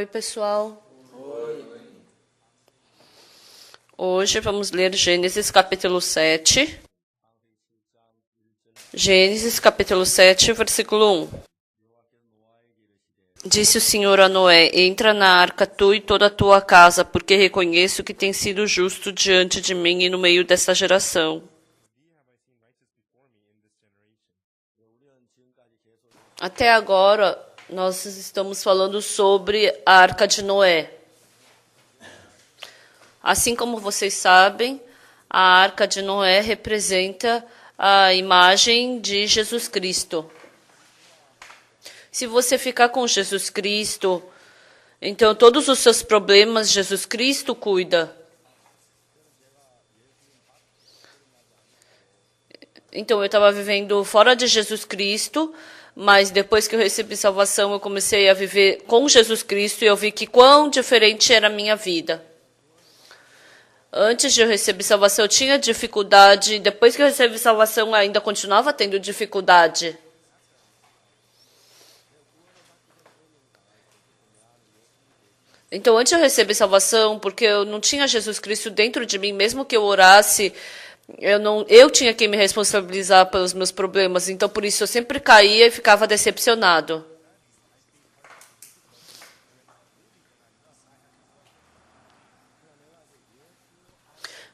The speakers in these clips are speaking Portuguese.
Oi, pessoal. Hoje vamos ler Gênesis capítulo 7. Gênesis capítulo 7, versículo 1. Disse o Senhor a Noé: entra na arca tu e toda a tua casa, porque reconheço que tens sido justo diante de mim e no meio desta geração. Até agora, nós estamos falando sobre a arca de Noé. Assim como vocês sabem, a arca de Noé representa a imagem de Jesus Cristo. Se você ficar com Jesus Cristo, então todos os seus problemas Jesus Cristo cuida. Então eu estava vivendo fora de Jesus Cristo, mas depois que eu recebi salvação, eu comecei a viver com Jesus Cristo e eu vi que quão diferente era a minha vida. Antes de eu receber salvação, eu tinha dificuldade. Depois que eu recebi salvação, ainda continuava tendo dificuldade. Então, antes de eu receber salvação, porque eu não tinha Jesus Cristo dentro de mim, mesmo que eu orasse, eu tinha que me responsabilizar pelos meus problemas. Então, por isso, eu sempre caía e ficava decepcionado.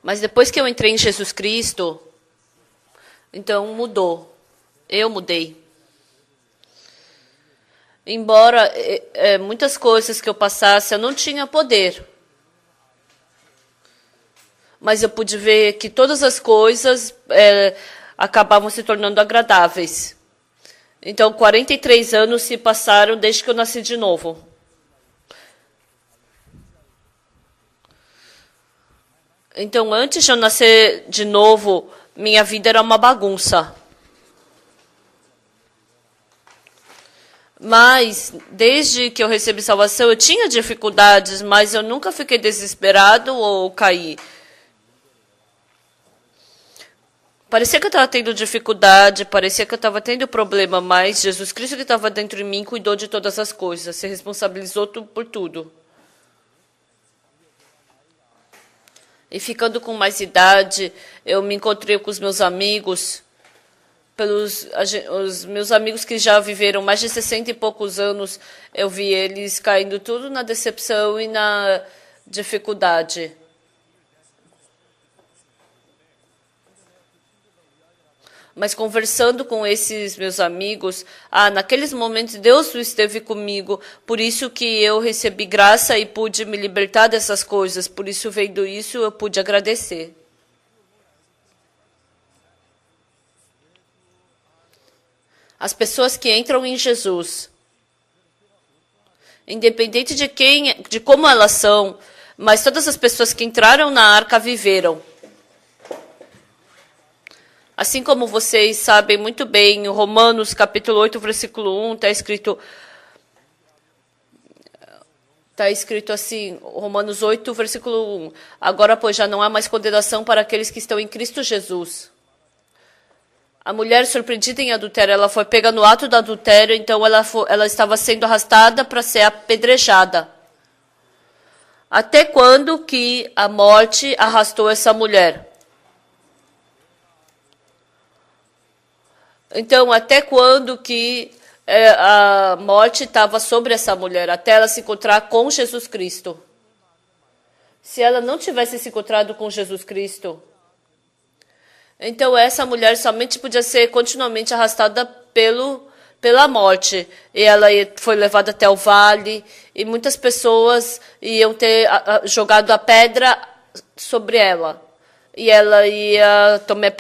Mas depois que eu entrei em Jesus Cristo, então mudou. Eu mudei. Embora muitas coisas que eu passasse, eu não tinha poder. Mas eu pude ver que todas as coisas acabavam se tornando agradáveis. Então, 43 anos se passaram desde que eu nasci de novo. Então, antes de eu nascer de novo, minha vida era uma bagunça. Mas, desde que eu recebi salvação, eu tinha dificuldades, mas eu nunca fiquei desesperado ou caí. Parecia que eu estava tendo dificuldade, parecia que eu estava tendo problema, mas Jesus Cristo que estava dentro de mim cuidou de todas as coisas, se responsabilizou por tudo. E ficando com mais idade, eu me encontrei com os meus amigos, os meus amigos que já viveram mais de 60 e poucos anos, eu vi eles caindo tudo na decepção e na dificuldade. Mas conversando com esses meus amigos, naqueles momentos Deus esteve comigo, por isso que eu recebi graça e pude me libertar dessas coisas, por isso vendo isso eu pude agradecer. As pessoas que entram em Jesus, independente de como elas são, mas todas as pessoas que entraram na arca viveram. Assim como vocês sabem muito bem, em Romanos capítulo 8, versículo 1, está escrito assim, Romanos 8, versículo 1. Agora, pois, já não há mais condenação para aqueles que estão em Cristo Jesus. A mulher surpreendida em adultério, ela foi pega no ato do adultério, então ela estava sendo arrastada para ser apedrejada. Até quando que a morte arrastou essa mulher? Então, até quando que a morte estava sobre essa mulher? Até ela se encontrar com Jesus Cristo. Se ela não tivesse se encontrado com Jesus Cristo, então essa mulher somente podia ser continuamente arrastada pela morte. E ela foi levada até o vale, e muitas pessoas iam ter jogado a pedra sobre ela. E ela ia tomar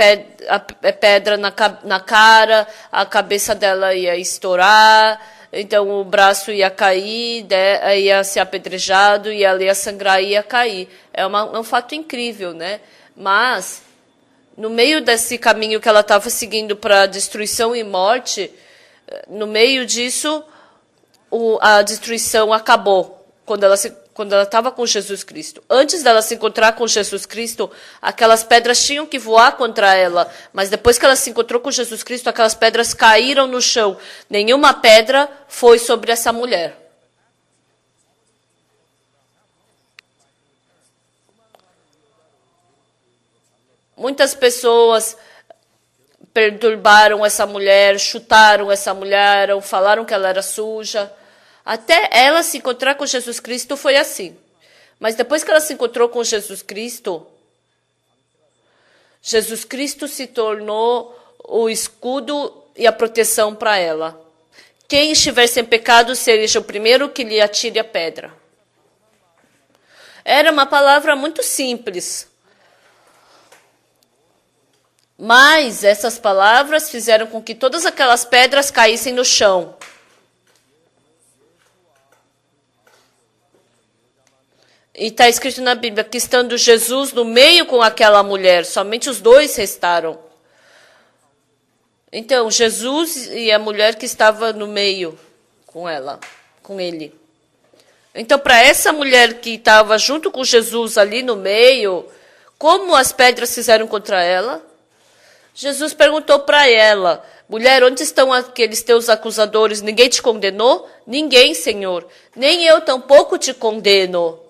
pedra na cara, a cabeça dela ia estourar, então o braço ia cair, ia ser apedrejado, e ela ia sangrar e ia cair. É um fato incrível, né? Mas, no meio desse caminho que ela estava seguindo para destruição e morte, no meio disso, a destruição acabou, quando ela estava com Jesus Cristo. Antes dela se encontrar com Jesus Cristo, aquelas pedras tinham que voar contra ela. Mas depois que ela se encontrou com Jesus Cristo, aquelas pedras caíram no chão. Nenhuma pedra foi sobre essa mulher. Muitas pessoas perturbaram essa mulher, chutaram essa mulher, ou falaram que ela era suja. Até ela se encontrar com Jesus Cristo foi assim. Mas depois que ela se encontrou com Jesus Cristo se tornou o escudo e a proteção para ela. Quem estiver sem pecado, seja o primeiro que lhe atire a pedra. Era uma palavra muito simples. Mas essas palavras fizeram com que todas aquelas pedras caíssem no chão. E está escrito na Bíblia que estando Jesus no meio com aquela mulher, somente os dois restaram. Então, Jesus e a mulher que estava no meio com ela, com ele. Então, para essa mulher que estava junto com Jesus ali no meio, como as pedras fizeram contra ela? Jesus perguntou para ela, mulher, onde estão aqueles teus acusadores? Ninguém te condenou? Ninguém, Senhor. Nem eu tampouco te condeno.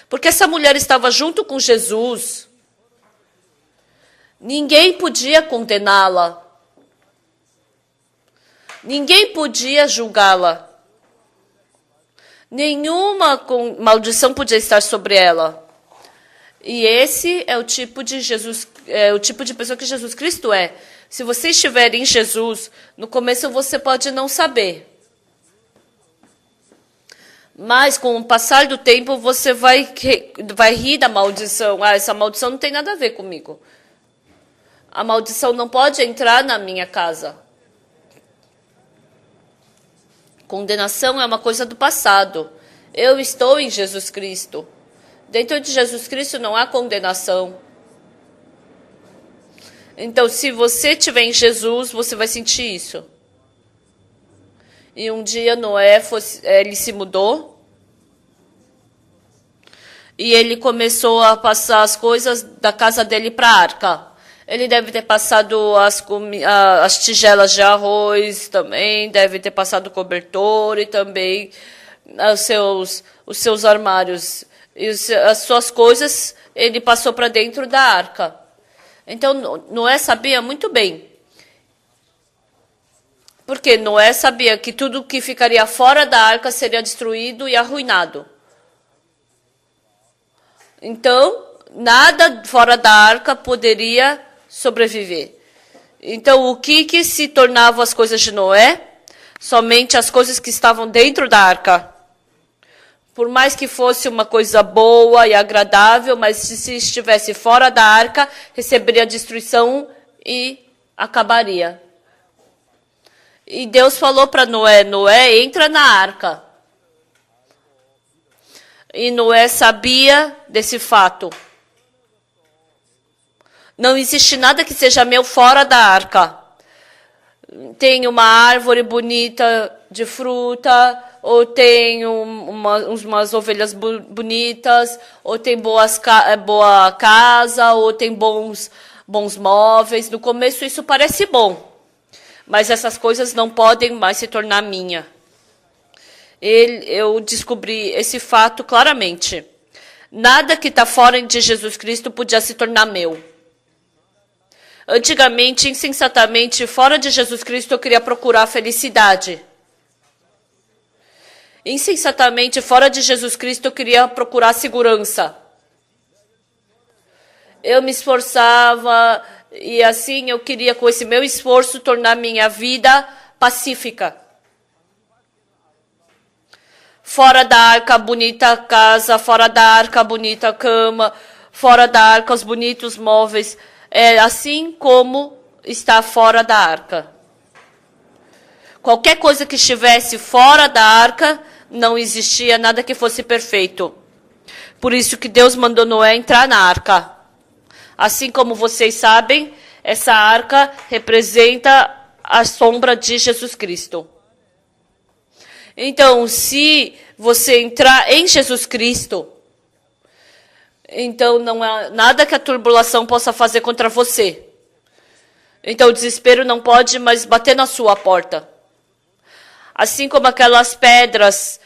Porque essa mulher estava junto com Jesus. Ninguém podia condená-la. Ninguém podia julgá-la. Nenhuma maldição podia estar sobre ela. E esse é o tipo de pessoa que Jesus Cristo é. Se você estiver em Jesus, no começo você pode não saber. Mas com o passar do tempo você vai rir da maldição. Ah, essa maldição não tem nada a ver comigo. A maldição não pode entrar na minha casa. Condenação é uma coisa do passado. Eu estou em Jesus Cristo. Dentro de Jesus Cristo não há condenação. Então, se você estiver em Jesus, você vai sentir isso. E um dia Noé, ele se mudou. E ele começou a passar as coisas da casa dele para a arca. Ele deve ter passado as tigelas de arroz também, deve ter passado o cobertor e também os seus armários. E as suas coisas ele passou para dentro da arca. Então, Noé sabia muito bem. Porque Noé sabia que tudo que ficaria fora da arca seria destruído e arruinado. Então, nada fora da arca poderia sobreviver. Então, o que se tornavam as coisas de Noé? Somente as coisas que estavam dentro da arca. Por mais que fosse uma coisa boa e agradável, mas se estivesse fora da arca, receberia destruição e acabaria. E Deus falou para Noé, Noé, entra na arca. E Noé sabia desse fato. Não existe nada que seja meu fora da arca. Tem uma árvore bonita de fruta, ou tem umas ovelhas bonitas, ou tem boa casa, ou tem bons móveis. No começo isso parece bom, mas essas coisas não podem mais se tornar minha. Eu descobri esse fato claramente. Nada que está fora de Jesus Cristo podia se tornar meu. Antigamente, insensatamente, fora de Jesus Cristo, eu queria procurar felicidade. Insensatamente, fora de Jesus Cristo, eu queria procurar segurança. Eu me esforçava e assim eu queria, com esse meu esforço, tornar minha vida pacífica. Fora da arca, bonita casa, fora da arca, bonita cama, fora da arca, os bonitos móveis. É assim como está fora da arca. Qualquer coisa que estivesse fora da arca, não existia nada que fosse perfeito. Por isso que Deus mandou Noé entrar na arca. Assim como vocês sabem, essa arca representa a sombra de Jesus Cristo. Então, se você entrar em Jesus Cristo, então não há nada que a tribulação possa fazer contra você. Então o desespero não pode mais bater na sua porta. Assim como aquelas pedras,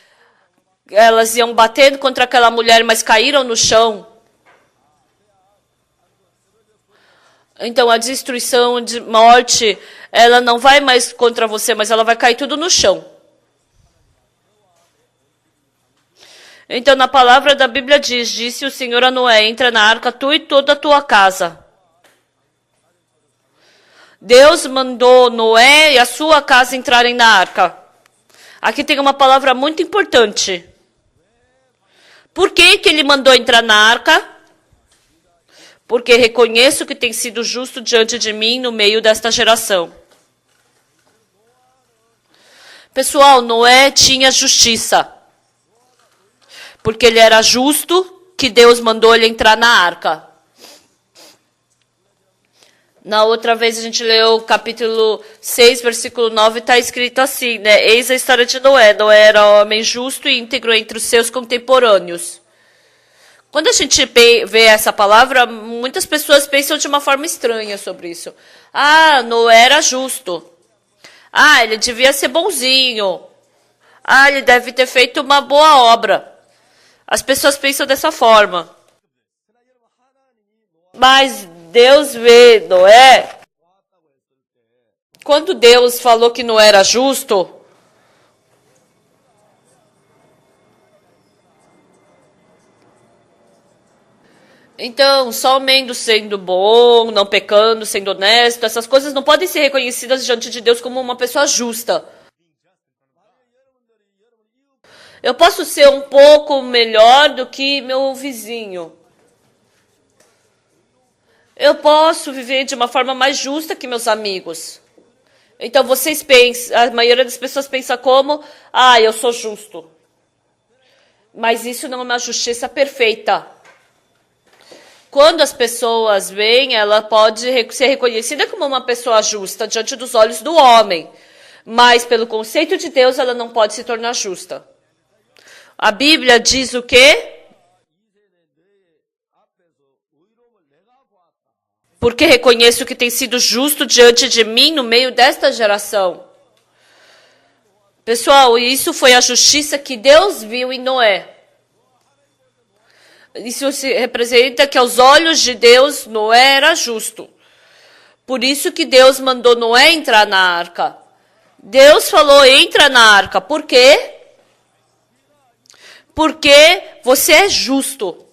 elas iam batendo contra aquela mulher, mas caíram no chão. Então, a destruição de morte, ela não vai mais contra você, mas ela vai cair tudo no chão. Então, na palavra da Bíblia diz, disse o Senhor a Noé, entra na arca tu e toda a tua casa. Deus mandou Noé e a sua casa entrarem na arca. Aqui tem uma palavra muito importante. Por que ele mandou entrar na arca? Porque reconheço que tem sido justo diante de mim no meio desta geração. Pessoal, Noé tinha justiça. Porque ele era justo, que Deus mandou ele entrar na arca. Na outra vez a gente leu o capítulo 6, versículo 9, está escrito assim, né? Eis a história de Noé. Noé era homem justo e íntegro entre os seus contemporâneos. Quando a gente vê essa palavra, muitas pessoas pensam de uma forma estranha sobre isso. Ah, Noé era justo. Ah, ele devia ser bonzinho. Ah, ele deve ter feito uma boa obra. As pessoas pensam dessa forma. Mas Deus vê Noé. Quando Deus falou que não era justo, então, somente sendo bom, não pecando, sendo honesto, essas coisas não podem ser reconhecidas diante de Deus como uma pessoa justa. Eu posso ser um pouco melhor do que meu vizinho. Eu posso viver de uma forma mais justa que meus amigos. Então, vocês pensam, a maioria das pessoas pensa como, eu sou justo. Mas isso não é uma justiça perfeita. Quando as pessoas veem, ela pode ser reconhecida como uma pessoa justa diante dos olhos do homem. Mas, pelo conceito de Deus, ela não pode se tornar justa. A Bíblia diz o quê? Porque reconheço que tem sido justo diante de mim no meio desta geração. Pessoal, isso foi a justiça que Deus viu em Noé. Isso representa que aos olhos de Deus, Noé era justo. Por isso que Deus mandou Noé entrar na arca. Deus falou, entra na arca. Por quê? Porque você é justo.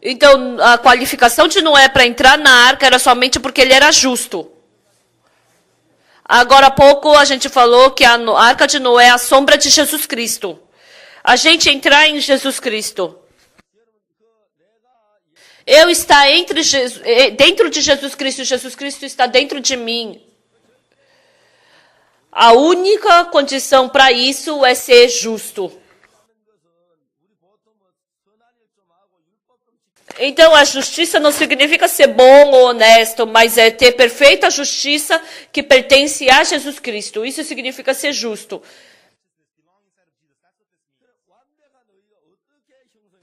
Então, a qualificação de Noé para entrar na arca era somente porque ele era justo. Agora há pouco a gente falou que a arca de Noé é a sombra de Jesus Cristo. A gente entrar em Jesus Cristo. Eu estar dentro de Jesus Cristo, Jesus Cristo está dentro de mim. A única condição para isso é ser justo. Então, a justiça não significa ser bom ou honesto, mas é ter perfeita justiça que pertence a Jesus Cristo. Isso significa ser justo.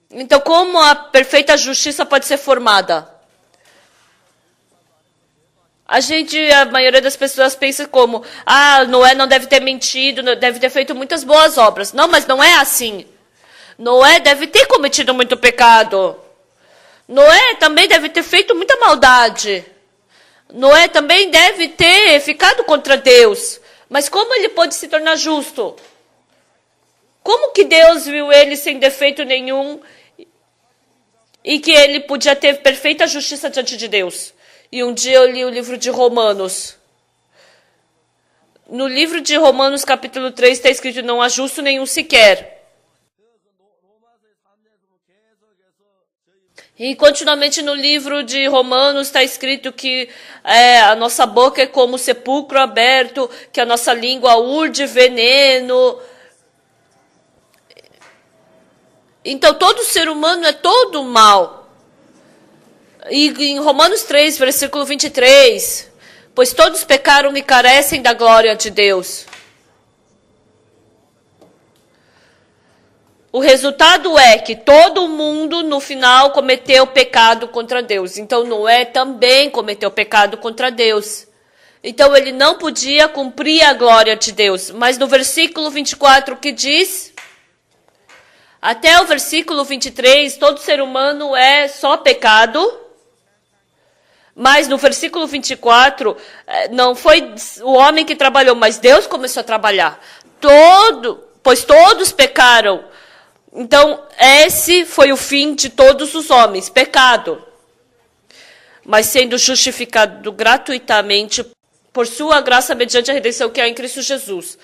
Então, como a perfeita justiça pode ser formada? A maioria das pessoas pensa como, Noé não deve ter mentido, deve ter feito muitas boas obras. Não, mas não é assim. Noé deve ter cometido muito pecado. Noé também deve ter feito muita maldade. Noé também deve ter ficado contra Deus. Mas como ele pôde se tornar justo? Como que Deus viu ele sem defeito nenhum e que ele podia ter perfeita justiça diante de Deus? E um dia eu li o livro de Romanos. No livro de Romanos, capítulo 3, está escrito, não há justo nenhum sequer. E continuamente no livro de Romanos está escrito que a nossa boca é como sepulcro aberto, que a nossa língua urde veneno. Então todo ser humano é todo mal. E em Romanos 3, versículo 23, pois todos pecaram e carecem da glória de Deus. O resultado é que todo mundo, no final, cometeu pecado contra Deus. Então, Noé também cometeu pecado contra Deus. Então, ele não podia cumprir a glória de Deus. Mas no versículo 24, que diz? Até o versículo 23, todo ser humano é só pecado. Mas no versículo 24, não foi o homem que trabalhou, mas Deus começou a trabalhar. Pois todos pecaram. Então, esse foi o fim de todos os homens, pecado. Mas sendo justificado gratuitamente por sua graça mediante a redenção que há em Cristo Jesus.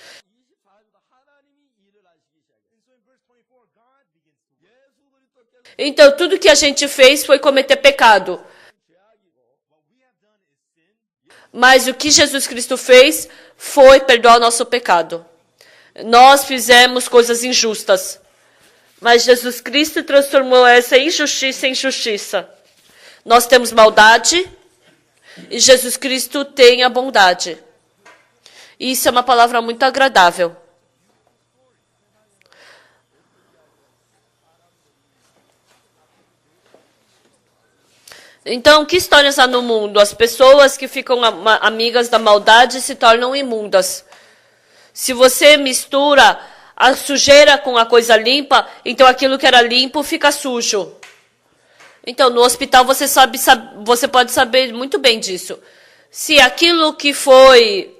Então, tudo que a gente fez foi cometer pecado. Mas o que Jesus Cristo fez foi perdoar o nosso pecado. Nós fizemos coisas injustas. Mas Jesus Cristo transformou essa injustiça em justiça. Nós temos maldade e Jesus Cristo tem a bondade. E isso é uma palavra muito agradável. Então, que histórias há no mundo? As pessoas que ficam amigas da maldade se tornam imundas. Se você mistura a sujeira com a coisa limpa, então aquilo que era limpo fica sujo. Então, no hospital você pode saber muito bem disso. Se aquilo que foi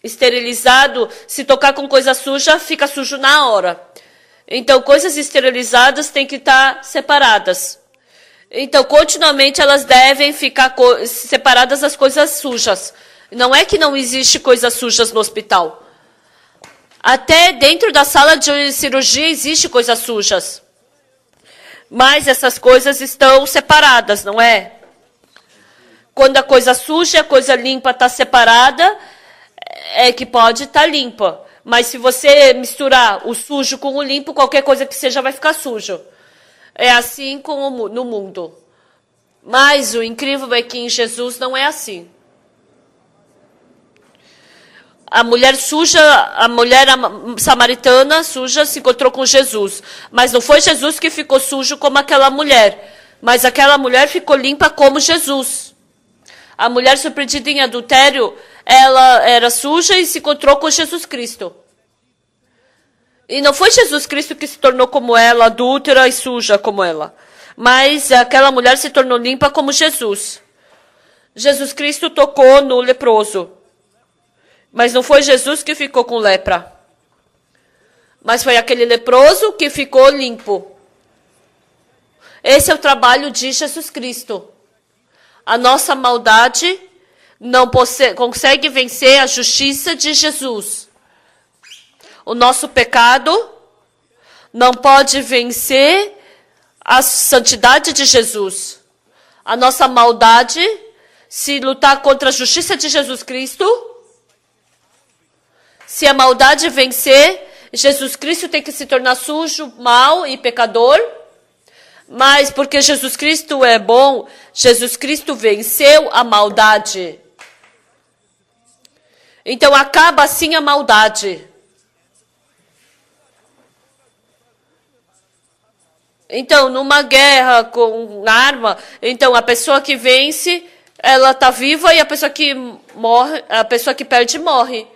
esterilizado, se tocar com coisa suja, fica sujo na hora. Então, coisas esterilizadas têm que estar separadas. Então, continuamente elas devem ficar separadas das coisas sujas. Não é que não existe coisas sujas no hospital. Até dentro da sala de cirurgia existe coisas sujas. Mas essas coisas estão separadas, não é? Quando a coisa suja e a coisa limpa está separada, é que pode estar limpa. Mas se você misturar o sujo com o limpo, qualquer coisa que seja vai ficar sujo. É assim como no mundo. Mas o incrível é que em Jesus não é assim. A mulher samaritana suja se encontrou com Jesus. Mas não foi Jesus que ficou sujo como aquela mulher. Mas aquela mulher ficou limpa como Jesus. A mulher surpreendida em adultério, ela era suja e se encontrou com Jesus Cristo. E não foi Jesus Cristo que se tornou como ela, adúltera e suja como ela. Mas aquela mulher se tornou limpa como Jesus. Jesus Cristo tocou no leproso. Mas não foi Jesus que ficou com lepra. Mas foi aquele leproso que ficou limpo. Esse é o trabalho de Jesus Cristo. A nossa maldade não consegue vencer a justiça de Jesus. O nosso pecado não pode vencer a santidade de Jesus. A nossa maldade, se lutar contra a justiça de Jesus Cristo, se a maldade vencer, Jesus Cristo tem que se tornar sujo, mau e pecador. Mas porque Jesus Cristo é bom, Jesus Cristo venceu a maldade. Então acaba assim a maldade. Então, numa guerra com arma, então a pessoa que vence, ela está viva e a pessoa que morre, a pessoa que perde morre.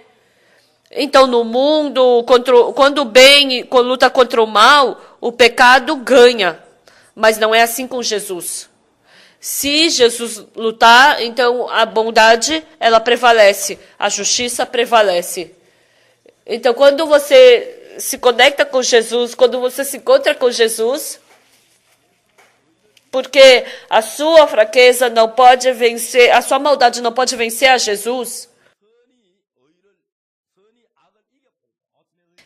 Então, no mundo, quando o bem luta contra o mal, o pecado ganha. Mas não é assim com Jesus. Se Jesus lutar, então a bondade, ela prevalece. A justiça prevalece. Então, quando você se conecta com Jesus, quando você se encontra com Jesus, porque a sua fraqueza não pode vencer, a sua maldade não pode vencer a Jesus.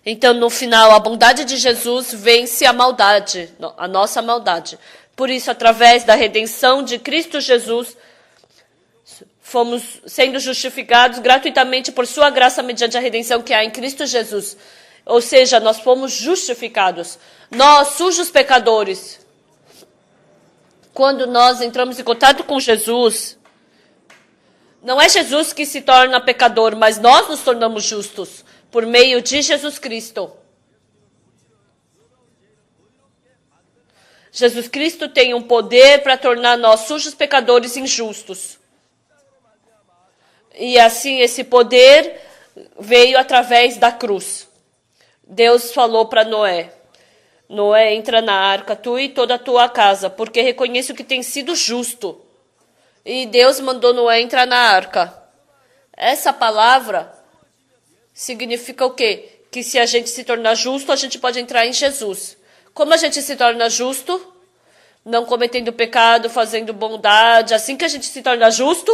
Então, no final, a bondade de Jesus vence a maldade, a nossa maldade. Por isso, através da redenção de Cristo Jesus, fomos sendo justificados gratuitamente por sua graça mediante a redenção que há em Cristo Jesus. Ou seja, nós fomos justificados. Nós, sujos pecadores, quando nós entramos em contato com Jesus, não é Jesus que se torna pecador, mas nós nos tornamos justos por meio de Jesus Cristo. Jesus Cristo tem um poder para tornar nós sujos pecadores injustos. E assim esse poder veio através da cruz. Deus falou para Noé: Noé, entra na arca, tu e toda a tua casa, porque reconheço que tem sido justo. E Deus mandou Noé entrar na arca. Essa palavra significa o quê? Que se a gente se tornar justo, a gente pode entrar em Jesus. Como a gente se torna justo? Não cometendo pecado, fazendo bondade. Assim que a gente se torna justo?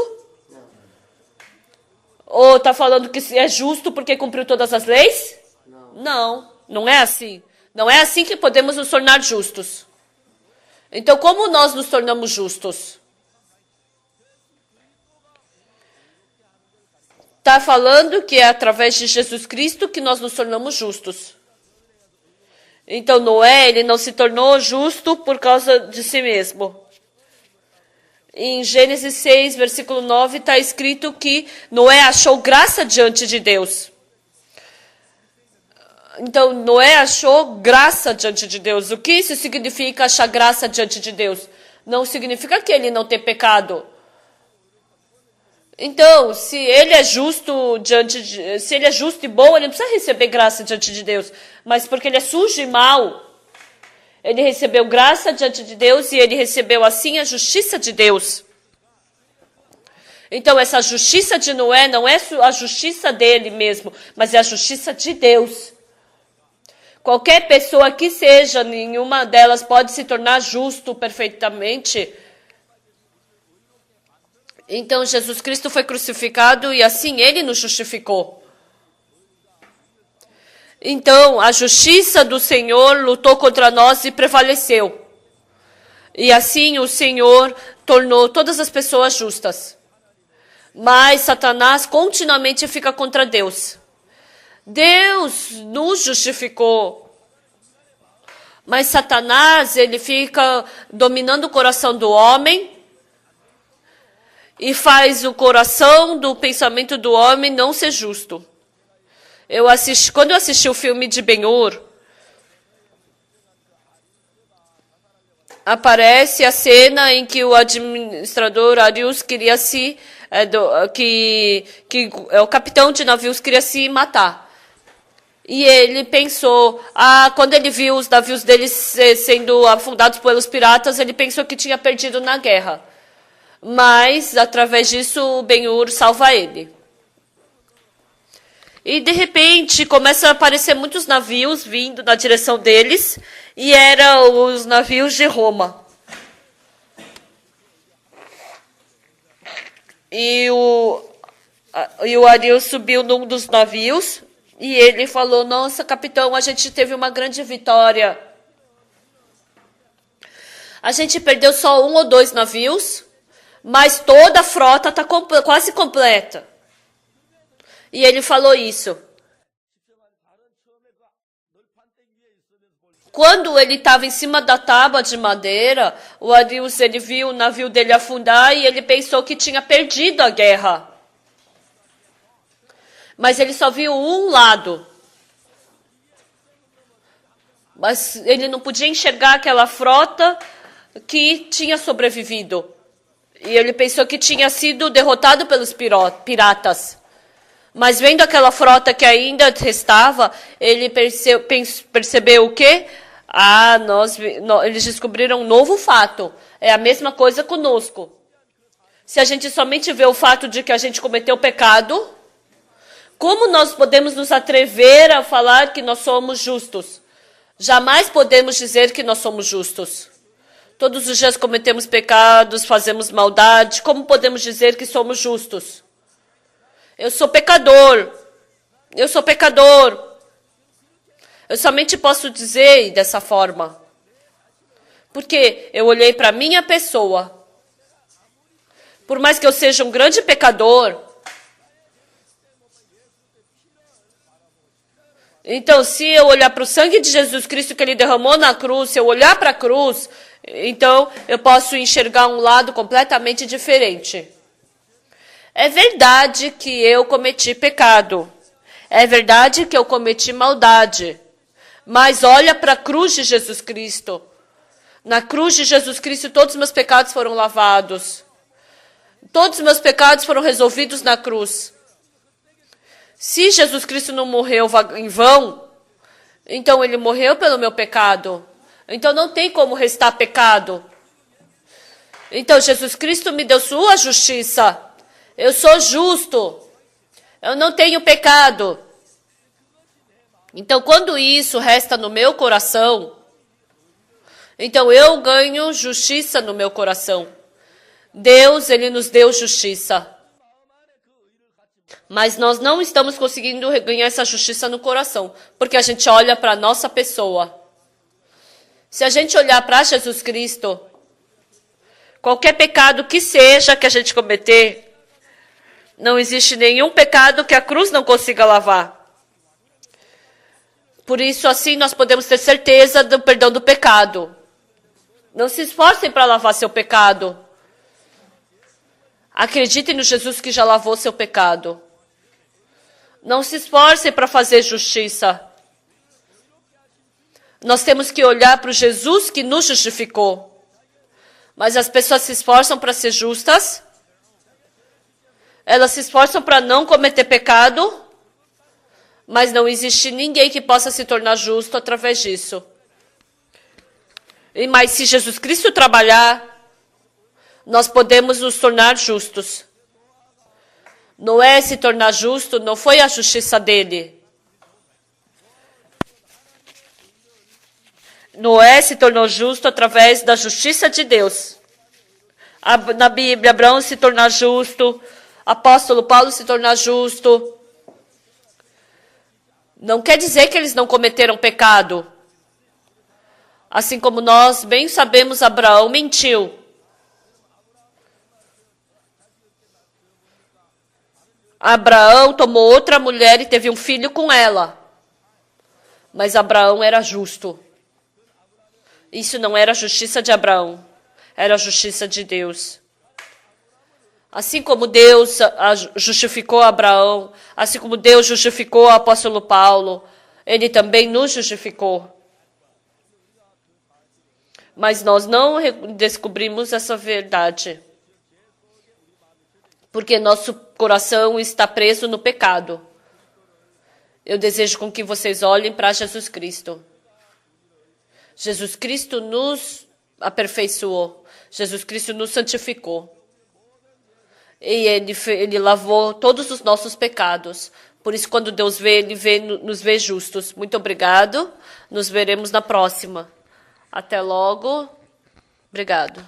Ou está falando que é justo porque cumpriu todas as leis? Não, não é assim. Não é assim que podemos nos tornar justos. Então, como nós nos tornamos justos? Está falando que é através de Jesus Cristo que nós nos tornamos justos. Então, Noé, ele não se tornou justo por causa de si mesmo. Em Gênesis 6, versículo 9, está escrito que Noé achou graça diante de Deus. Então, Noé achou graça diante de Deus. O que isso significa, achar graça diante de Deus? Não significa que ele não tem pecado. Então, se ele é justo se ele é justo e bom, ele não precisa receber graça diante de Deus. Mas porque ele é sujo e mau, ele recebeu graça diante de Deus e ele recebeu assim a justiça de Deus. Então, essa justiça de Noé não é a justiça dele mesmo, mas é a justiça de Deus. Qualquer pessoa que seja, nenhuma delas pode se tornar justo perfeitamente. Então, Jesus Cristo foi crucificado e assim ele nos justificou. Então, a justiça do Senhor lutou contra nós e prevaleceu. E assim o Senhor tornou todas as pessoas justas. Mas Satanás continuamente fica contra Deus. Deus nos justificou. Mas Satanás, ele fica dominando o coração do homem e faz o coração do pensamento do homem não ser justo. Quando eu assisti o filme de Ben-Hur, aparece a cena em que o administrador Arius queria o capitão de navios queria se matar. E ele pensou, quando ele viu os navios dele sendo afundados pelos piratas, ele pensou que tinha perdido na guerra. Mas, através disso, o Ben-Hur salva ele. E, de repente, começam a aparecer muitos navios vindo na direção deles, e eram os navios de Roma. E o Arius subiu num dos navios, e ele falou, nossa, capitão, a gente teve uma grande vitória. A gente perdeu só 1 ou 2 navios, mas toda a frota está quase completa. E ele falou isso. Quando ele estava em cima da tábua de madeira, o Arius, ele viu o navio dele afundar e ele pensou que tinha perdido a guerra. Mas ele só viu um lado. Mas ele não podia enxergar aquela frota que tinha sobrevivido. E ele pensou que tinha sido derrotado pelos piratas. Mas vendo aquela frota que ainda restava, ele percebeu o quê? Eles descobriram um novo fato. É a mesma coisa conosco. Se a gente somente vê o fato de que a gente cometeu pecado, como nós podemos nos atrever a falar que nós somos justos? Jamais podemos dizer que nós somos justos. Todos os dias cometemos pecados, fazemos maldade. Como podemos dizer que somos justos? Eu sou pecador. Eu sou pecador. Eu somente posso dizer dessa forma. Porque eu olhei para a minha pessoa. Por mais que eu seja um grande pecador. Então, se eu olhar para o sangue de Jesus Cristo que ele derramou na cruz, se eu olhar para a cruz, então eu posso enxergar um lado completamente diferente. É verdade que eu cometi pecado. É verdade que eu cometi maldade. Mas olha para a cruz de Jesus Cristo. Na cruz de Jesus Cristo, todos os meus pecados foram lavados. Todos os meus pecados foram resolvidos na cruz. Se Jesus Cristo não morreu em vão, Então ele morreu pelo meu pecado. Então não tem como restar pecado. Então Jesus Cristo me deu sua justiça. Eu sou justo. Eu não tenho pecado. Então quando isso resta no meu coração, então eu ganho justiça no meu coração. Deus, ele nos deu justiça. Mas nós não estamos conseguindo ganhar essa justiça no coração, porque a gente olha para a nossa pessoa. Se a gente olhar para Jesus Cristo, qualquer pecado que seja que a gente cometer, não existe nenhum pecado que a cruz não consiga lavar. Por isso, assim, nós podemos ter certeza do perdão do pecado. Não se esforcem para lavar seu pecado. Acreditem no Jesus que já lavou seu pecado. Não se esforcem para fazer justiça. Nós temos que olhar para o Jesus que nos justificou. Mas as pessoas se esforçam para ser justas. Elas se esforçam para não cometer pecado. Mas não existe ninguém que possa se tornar justo através disso. Mas se Jesus Cristo trabalhar, nós podemos nos tornar justos. Noé se tornar justo não foi a justiça dele. Noé se tornou justo através da justiça de Deus. Na Bíblia, Abraão se tornar justo, apóstolo Paulo se tornar justo. Não quer dizer que eles não cometeram pecado. Assim como nós bem sabemos, Abraão mentiu. Abraão tomou outra mulher e teve um filho com ela. Mas Abraão era justo. Isso não era a justiça de Abraão, era a justiça de Deus. Assim como Deus justificou Abraão, assim como Deus justificou o apóstolo Paulo, ele também nos justificou. Mas nós não descobrimos essa verdade. Porque nosso coração está preso no pecado. Eu desejo com que vocês olhem para Jesus Cristo. Jesus Cristo nos aperfeiçoou. Jesus Cristo nos santificou. E ele lavou todos os nossos pecados. Por isso, quando Deus vê, ele nos vê justos. Muito obrigado. Nos veremos na próxima. Até logo. Obrigado.